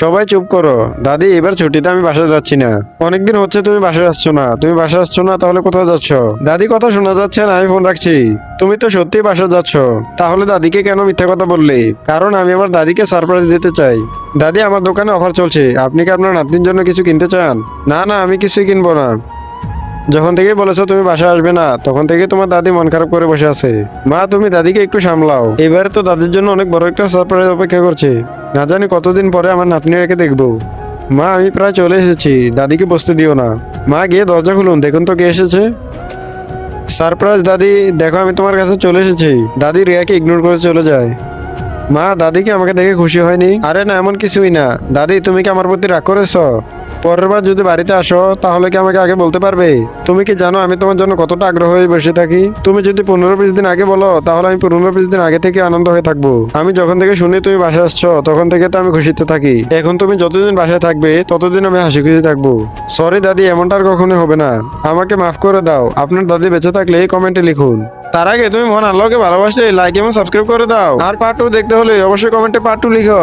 সবাই চুপ করো। দাদি, এবার ছুটিতে আমি বাসায় যাচ্ছি না। অনেকদিন হচ্ছে তুমি বাসায় আসছো না। তুমি বাসায় আসছো না, তাহলে কোথায় যাচ্ছ? দাদি, কথা শোনা যাচ্ছে না, আমি ফোন রাখছি। তুমি তো সত্যিই বাসায় যাচ্ছ। তাহলে দাদিকে কেন মিথ্যা কথা বললে? কারণ আমি আমার দাদিকে সারপ্রাইজ দিতে চাই। দাদি, আমার দোকানে অফার চলছে, আপনি কি আপনার নাতনির জন্য কিছু কিনতে চান? না না, আমি কিছুই কিনবো না। যখন থেকে বলেছো তুমি বাসায় আসবে না, তখন থেকে তোমার দাদি মন খারাপ করে বসে আছে। মা, তুমি দাদিকে একটু সামলাও। এবারে তো দাদির জন্য অনেক বড় একটা সারপ্রাইজ অপেক্ষা করছে। না জানি কতদিন পরে আমার নাতনিটাকে দেখবো। মা, আমি প্রায় চলে এসেছি, দাদিকে বসতে দিও না। মা, গিয়ে দরজা খুলুন, দেখুন তো কে এসেছে। সারপ্রাইজ দাদি, দেখো আমি তোমার কাছে চলে এসেছি। দাদি রিয়াকে ইগনোর করে চলে যায়। মা, দাদি কি আমাকে দেখে খুশি হয়নি? আরে না, এমন কিছুই না। দাদি, তুমি কি আমার প্রতি রাগ করেছো? পরের বার যদি বাড়িতে আসো, তাহলে কি আমাকে আগে বলতে পারবে? তুমি কি জানো আমি তোমার জন্য কতটা আগ্রহ হয়ে বসে থাকি? তুমি যদি 15-20 দিন আগে বলো, তাহলে আমি 15-20 দিন আগে থেকে আনন্দ হয়ে থাকবো। আমি যখন থেকে শুনি তুমি বাসায় আসছো, তখন থেকে তো আমি খুশিতে থাকি। এখন তুমি যতদিন বাসায় থাকবে, ততদিন আমি হাসি খুশি থাকবো। সরি দাদি, এমনটা আর কখনো হবে না। আমাকে মাফ করে দাও। আপনার দাদি বেঁচে থাকলে এই কমেন্টে লিখুন। তার আগে তুমি মহান আল্লাহকে ভালোবাসলে লাইক এবং সাবস্ক্রাইব করে দাও। আর পার্ট 2 দেখতে হলে অবশ্যই কমেন্টে পার্ট 2 লিখো।